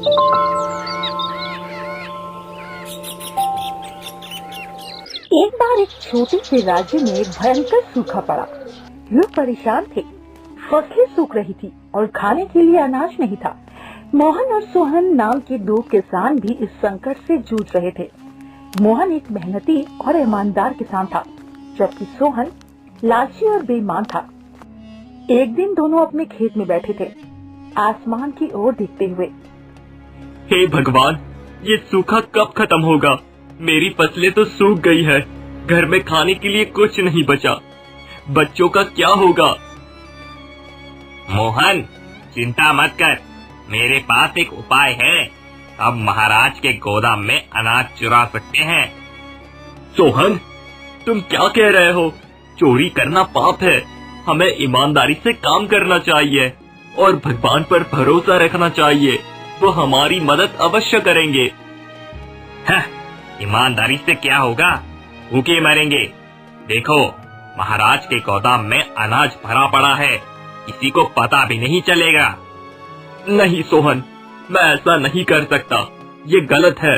एक बार एक छोटे से राज्य में एक भयंकर सूखा पड़ा। लोग परेशान थे, फसलें सूख रही थी और खाने के लिए अनाज नहीं था। मोहन और सोहन नाम के दो किसान भी इस संकट से जूझ रहे थे। मोहन एक मेहनती और ईमानदार किसान था, जबकि सोहन लालची और बेईमान था। एक दिन दोनों अपने खेत में बैठे थे, आसमान की ओर देखते हुए। हे भगवान, ये सूखा कब खत्म होगा? मेरी फसलें तो सूख गई है, घर में खाने के लिए कुछ नहीं बचा। बच्चों का क्या होगा? मोहन, चिंता मत कर, मेरे पास एक उपाय है। अब महाराज के गोदाम में अनाज चुरा सकते हैं। सोहन, तुम क्या कह रहे हो? चोरी करना पाप है। हमें ईमानदारी से काम करना चाहिए और भगवान पर भरोसा रखना चाहिए, वो हमारी मदद अवश्य करेंगे। ईमानदारी से क्या होगा? भूखे मरेंगे। देखो, महाराज के गोदाम में अनाज भरा पड़ा है, किसी को पता भी नहीं चलेगा। नहीं सोहन, मैं ऐसा नहीं कर सकता, ये गलत है।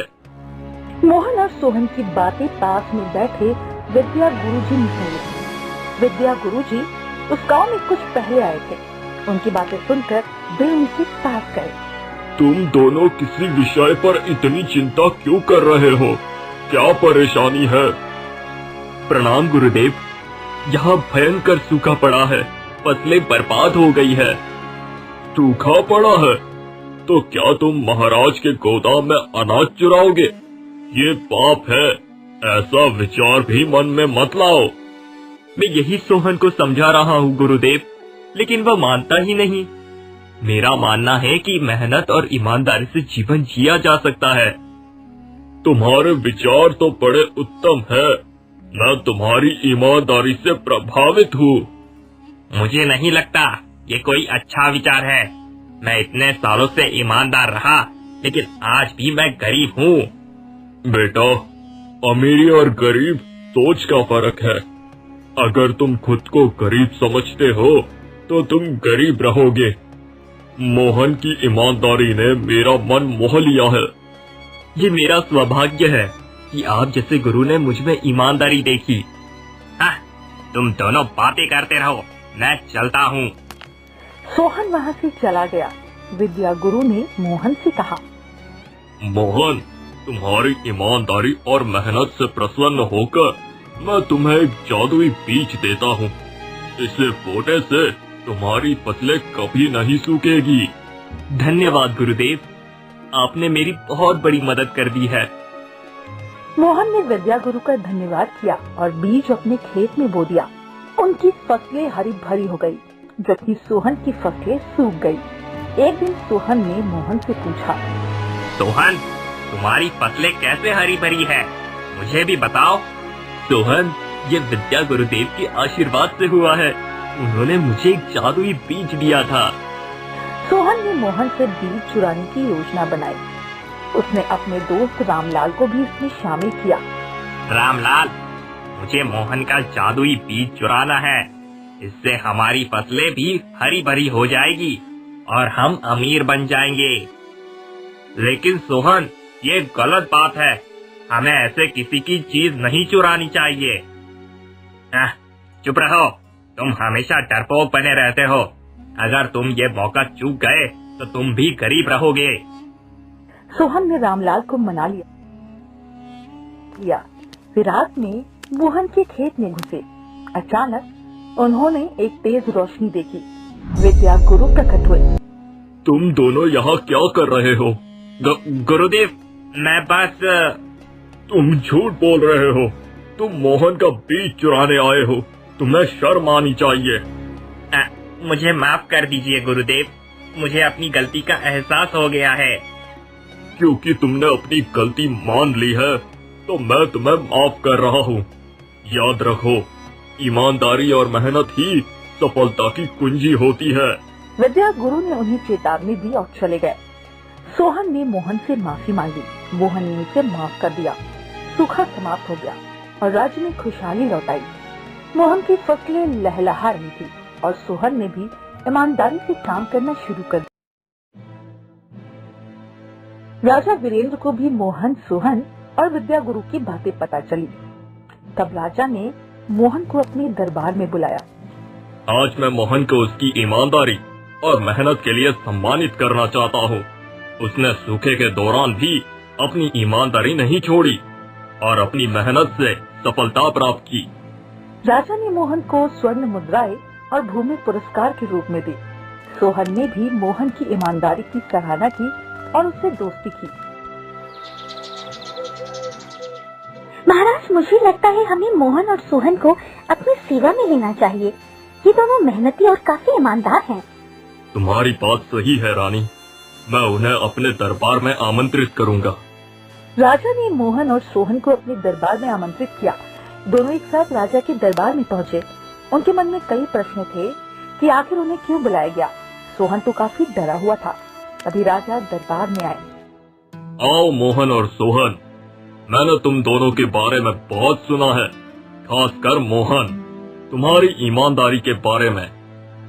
मोहन और सोहन की बातें पास में बैठे विद्या गुरुजी ने सुनी। विद्या गुरुजी उस गांव में कुछ पहले आए थे। उनकी बातें सुनकर वे उनके पास गए। तुम दोनों किसी विषय पर इतनी चिंता क्यों कर रहे हो? क्या परेशानी है? प्रणाम गुरुदेव, यहाँ भयंकर सूखा पड़ा है, फसलें बर्बाद हो गई है। सूखा पड़ा है तो क्या तुम महाराज के गोदाम में अनाज चुराओगे? ये पाप है, ऐसा विचार भी मन में मत लाओ। मैं यही सोहन को समझा रहा हूँ गुरुदेव, लेकिन वह मानता ही नहीं। मेरा मानना है कि मेहनत और ईमानदारी से जीवन जिया जा सकता है। तुम्हारे विचार तो बड़े उत्तम है, मैं तुम्हारी ईमानदारी से प्रभावित हूँ। मुझे नहीं लगता ये कोई अच्छा विचार है। मैं इतने सालों से ईमानदार रहा, लेकिन आज भी मैं गरीब हूँ। बेटा, अमीरी और गरीब सोच का फर्क है। अगर तुम खुद को गरीब समझते हो तो तुम गरीब रहोगे। मोहन की ईमानदारी ने मेरा मन मोह लिया है। ये मेरा सौभाग्य है कि आप जैसे गुरु ने मुझ में ईमानदारी देखी। तुम दोनों बातें करते रहो, मैं चलता हूँ। सोहन वहाँ से चला गया। विद्या गुरु ने मोहन से कहा, मोहन, तुम्हारी ईमानदारी और मेहनत से प्रसन्न होकर मैं तुम्हें एक जादुई बीज देता हूँ। इसे बोने से तुम्हारी फसलें कभी नहीं सूखेगी। धन्यवाद गुरुदेव, आपने मेरी बहुत बड़ी मदद कर दी है। मोहन ने विद्या गुरु का धन्यवाद किया और बीज अपने खेत में बो दिया। उनकी फसलें हरी भरी हो गई, जबकि सोहन की फसलें सूख गई। एक दिन सोहन ने मोहन से पूछा, सोहन, तुम्हारी फसलें कैसे हरी भरी है? मुझे भी बताओ। सोहन, ये विद्या गुरुदेव के आशीर्वाद से हुआ है। उन्होंने मुझे एक जादुई बीज दिया था। सोहन ने मोहन से बीज चुराने की योजना बनाई। उसने अपने दोस्त रामलाल को भी इसमें शामिल किया। रामलाल, मुझे मोहन का जादुई बीज चुराना है। इससे हमारी फसलें भी हरी भरी हो जाएगी और हम अमीर बन जाएंगे। लेकिन सोहन, ये गलत बात है। हमें ऐसे किसी की चीज नहीं चुरानी चाहिए। चुप रहो, तुम हमेशा डरपोक बने रहते हो। अगर तुम ये मौका चूक गए तो तुम भी गरीब रहोगे। सोहन ने रामलाल को मना लिया। फिर रात में मोहन के खेत में घुसे। अचानक उन्होंने एक तेज रोशनी देखी। विद्या गुरु प्रकट हुए। तुम दोनों यहाँ क्या कर रहे हो? गुरुदेव, मैं बस। तुम झूठ बोल रहे हो। तुम मोहन का बीज चुराने आए हो। तुम्हें शर्म आनी चाहिए। मुझे माफ कर दीजिए गुरुदेव, मुझे अपनी गलती का एहसास हो गया है। क्योंकि तुमने अपनी गलती मान ली है तो मैं तुम्हें माफ कर रहा हूँ। याद रखो, ईमानदारी और मेहनत ही सफलता की कुंजी होती है। विद्या गुरु ने उन्हें चेतावनी दी और चले गए। सोहन ने मोहन से माफी मांगी। मोहन ने उसे माफ कर दिया। सूखा समाप्त हो गया और राज्य में खुशहाली लौट आई। मोहन की फसलें लहलहा रही थी और सोहन ने भी ईमानदारी से काम करना शुरू कर दिया। राजा वीरेंद्र को भी मोहन, सोहन और विद्या गुरु की बातें पता चली। तब राजा ने मोहन को अपने दरबार में बुलाया। आज मैं मोहन को उसकी ईमानदारी और मेहनत के लिए सम्मानित करना चाहता हूँ। उसने सूखे के दौरान भी अपनी ईमानदारी नहीं छोड़ी और अपनी मेहनत से सफलता प्राप्त की। राजा ने मोहन को स्वर्ण मुद्राएं और भूमि पुरस्कार के रूप में दी। सोहन ने भी मोहन की ईमानदारी की सराहना की और उससे दोस्ती की। महाराज, मुझे लगता है हमें मोहन और सोहन को अपनी सेवा में लेना चाहिए। ये दोनों मेहनती और काफी ईमानदार हैं। तुम्हारी बात सही है रानी, मैं उन्हें अपने दरबार में आमंत्रित करूंगा। राजा ने मोहन और सोहन को अपने दरबार में आमंत्रित किया। दोनों एक साथ राजा के दरबार में पहुँचे। उनके मन में कई प्रश्न थे कि आखिर उन्हें क्यों बुलाया गया। सोहन तो काफी डरा हुआ था। तभी राजा दरबार में आए। आओ मोहन और सोहन, मैंने तुम दोनों के बारे में बहुत सुना है, खासकर मोहन, तुम्हारी ईमानदारी के बारे में।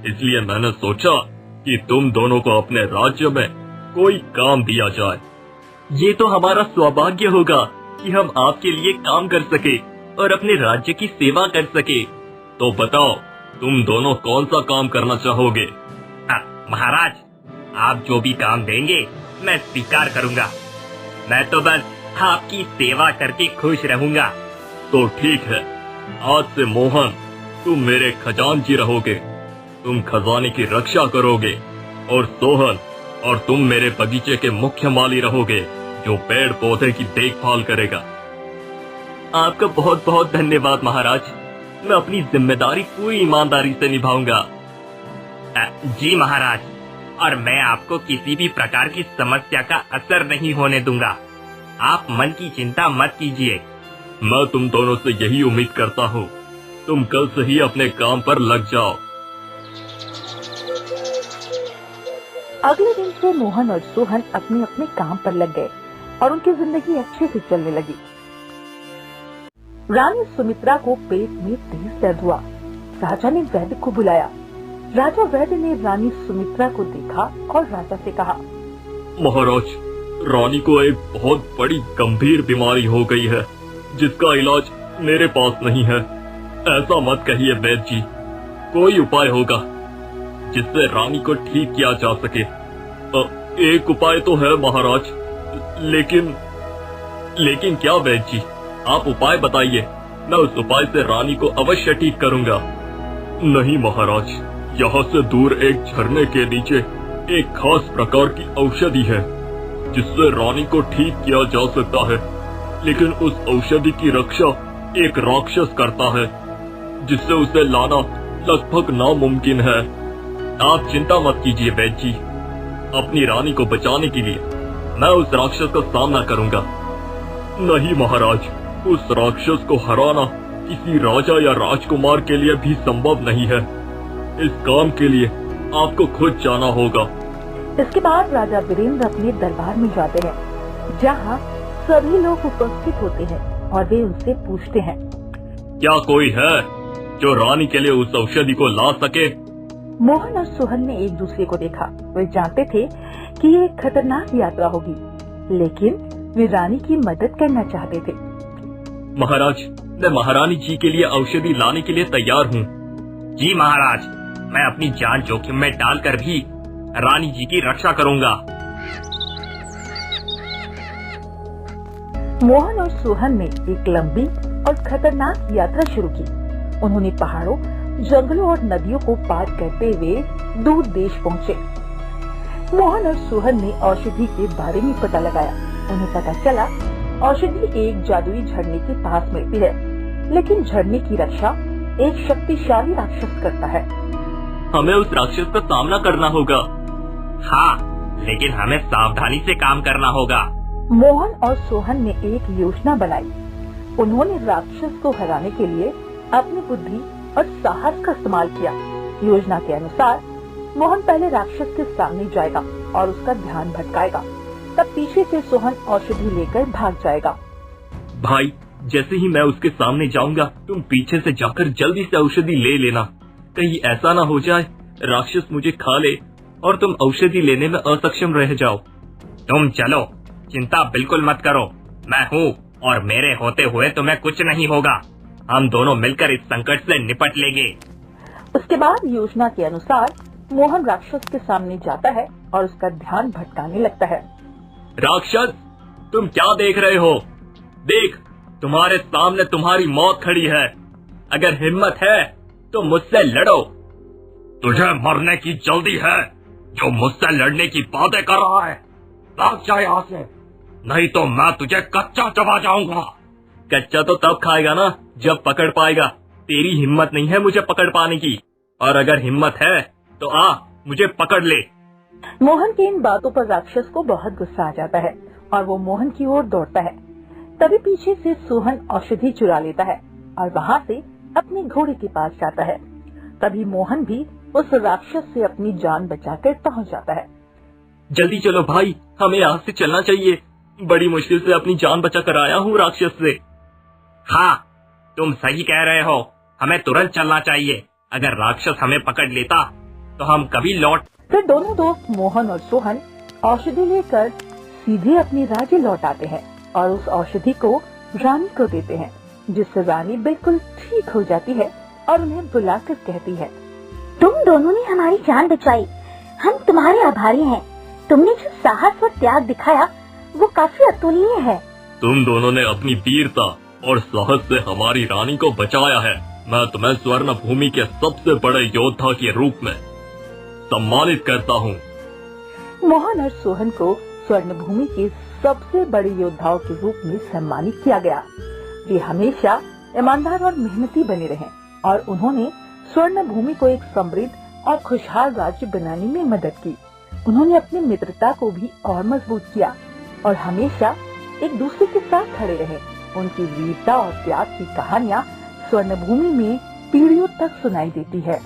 इसलिए मैंने सोचा कि तुम दोनों को अपने राज्य में कोई काम दिया जाए। ये तो हमारा सौभाग्य होगा कि हम आपके लिए काम कर सके और अपने राज्य की सेवा कर सके। तो बताओ, तुम दोनों कौन सा काम करना चाहोगे? महाराज, आप जो भी काम देंगे मैं स्वीकार करूंगा। मैं तो बस आपकी सेवा करके खुश रहूंगा। तो ठीक है, आज से मोहन तुम मेरे खजांची रहोगे। तुम खजाने की रक्षा करोगे और सोहन और तुम मेरे बगीचे के मुख्य माली रहोगे, जो पेड़ पौधे की देखभाल करेगा। आपका बहुत बहुत धन्यवाद महाराज। मैं अपनी जिम्मेदारी पूरी ईमानदारी से निभाऊंगा। जी महाराज, और मैं आपको किसी भी प्रकार की समस्या का असर नहीं होने दूंगा। आप मन की चिंता मत कीजिए। मैं तुम दोनों से यही उम्मीद करता हूँ। तुम कल से ही अपने काम पर लग जाओ। अगले दिन से मोहन और सोहन अपने अपने काम पर लग गए और उनकी जिंदगी अच्छे से चलने लगी। रानी सुमित्रा को पेट में तेज दर्द हुआ। राजा ने वैद्य को बुलाया। राजा वैद्य ने रानी सुमित्रा को देखा और राजा से कहा, महाराज, रानी को एक बहुत बड़ी गंभीर बीमारी हो गई है, जिसका इलाज मेरे पास नहीं है। ऐसा मत कहिए वैद्य जी, कोई उपाय होगा जिससे रानी को ठीक किया जा सके। एक उपाय तो है महाराज, लेकिन क्या वैद्य जी, आप उपाय बताइए। मैं उस उपाय से रानी को अवश्य ठीक करूंगा। नहीं महाराज, यहाँ से दूर एक झरने के नीचे एक खास प्रकार की औषधि है, जिससे रानी को ठीक किया जा सकता है। लेकिन उस औषधि की रक्षा एक राक्षस करता है, जिससे उसे लाना लगभग नामुमकिन है। आप चिंता मत कीजिए वैद्य जी, अपनी रानी को बचाने के लिए मैं उस राक्षस का सामना करूंगा। नहीं महाराज, उस राक्षस को हराना किसी राजा या राजकुमार के लिए भी संभव नहीं है। इस काम के लिए आपको खुद जाना होगा। इसके बाद राजा वीरेंद्र अपने दरबार में जाते हैं, जहाँ सभी लोग उपस्थित होते हैं और वे उनसे पूछते हैं, क्या कोई है जो रानी के लिए उस औषधि को ला सके? मोहन और सोहन ने एक दूसरे को देखा। वे जानते थे कि ये एक खतरनाक यात्रा होगी, लेकिन वे रानी की मदद करना चाहते थे। महाराज, मैं महारानी जी के लिए औषधि लाने के लिए तैयार हूँ। जी महाराज, मैं अपनी जान जोखिम में डालकर भी रानी जी की रक्षा करूंगा। मोहन और सोहन ने एक लंबी और खतरनाक यात्रा शुरू की। उन्होंने पहाड़ों, जंगलों और नदियों को पार करते हुए दूर देश पहुँचे। मोहन और सोहन ने औषधि के बारे में पता लगाया। उन्हें पता चला औषधि एक जादुई झरने के पास मिलती है, लेकिन झरने की रक्षा एक शक्तिशाली राक्षस करता है। हमें उस राक्षस का सामना करना होगा। हाँ, लेकिन हमें सावधानी से काम करना होगा। मोहन और सोहन ने एक योजना बनाई। उन्होंने राक्षस को हराने के लिए अपनी बुद्धि और साहस का इस्तेमाल किया। योजना के अनुसार मोहन पहले राक्षस के सामने जाएगा और उसका ध्यान भटकाएगा। तब पीछे से सोहन औषधि लेकर भाग जाएगा। भाई, जैसे ही मैं उसके सामने जाऊंगा, तुम पीछे से जाकर जल्दी से औषधि ले लेना। कहीं ऐसा ना हो जाए राक्षस मुझे खा ले और तुम औषधि लेने में असक्षम रह जाओ। तुम चलो, चिंता बिल्कुल मत करो, मैं हूँ और मेरे होते हुए तुम्हें कुछ नहीं होगा। हम दोनों मिलकर इस संकट से निपट लेंगे। उसके बाद योजना के अनुसार मोहन राक्षस के सामने जाता है और उसका ध्यान भटकाने लगता है। राक्षस, तुम क्या देख रहे हो? देख, तुम्हारे सामने तुम्हारी मौत खड़ी है। अगर हिम्मत है तो मुझसे लड़ो। तुझे मरने की जल्दी है, जो मुझसे लड़ने की बातें कर रहा है। भाग जा यहाँ से, नहीं तो मैं तुझे कच्चा चबा जाऊंगा। कच्चा तो तब खाएगा ना जब पकड़ पाएगा। तेरी हिम्मत नहीं है मुझे पकड़ पाने की, और अगर हिम्मत है तो आ मुझे पकड़ ले। मोहन की इन बातों पर राक्षस को बहुत गुस्सा आ जाता है और वो मोहन की ओर दौड़ता है। तभी पीछे से सोहन औषधि चुरा लेता है और वहाँ से अपने घोड़े के पास जाता है। तभी मोहन भी उस राक्षस से अपनी जान बचाकर पहुँच जाता है। जल्दी चलो भाई, हमें यहाँ से चलना चाहिए। बड़ी मुश्किल से अपनी जान बचा कर आया हूँ राक्षस से। हाँ, तुम सही कह रहे हो, हमें तुरंत चलना चाहिए। अगर राक्षस हमें पकड़ लेता तो हम कभी लौट। फिर दोनों दोस्त मोहन और सोहन औषधि लेकर सीधे अपने राज्य लौट आते हैं और उस औषधि को रानी को देते हैं, जिससे रानी बिल्कुल ठीक हो जाती है और उन्हें बुलाकर कहती है, तुम दोनों ने हमारी जान बचाई, हम तुम्हारे आभारी हैं। तुमने जो साहस और त्याग दिखाया वो काफी अतुलनीय है। तुम दोनों ने अपनी वीरता और साहस से हमारी रानी को बचाया है। मैं तुम्हें स्वर्ण भूमि के सबसे बड़े योद्धा के रूप में सम्मानित करता हूँ। मोहन और सोहन को स्वर्ण भूमि के सबसे बड़े योद्धाओं के रूप में सम्मानित किया गया। वे हमेशा ईमानदार और मेहनती बने रहे और उन्होंने स्वर्ण भूमि को एक समृद्ध और खुशहाल राज्य बनाने में मदद की। उन्होंने अपनी मित्रता को भी और मजबूत किया और हमेशा एक दूसरे के साथ खड़े रहे। उनकी वीरता और त्याग की कहानियाँ स्वर्ण भूमि में पीढ़ियों तक सुनाई देती है।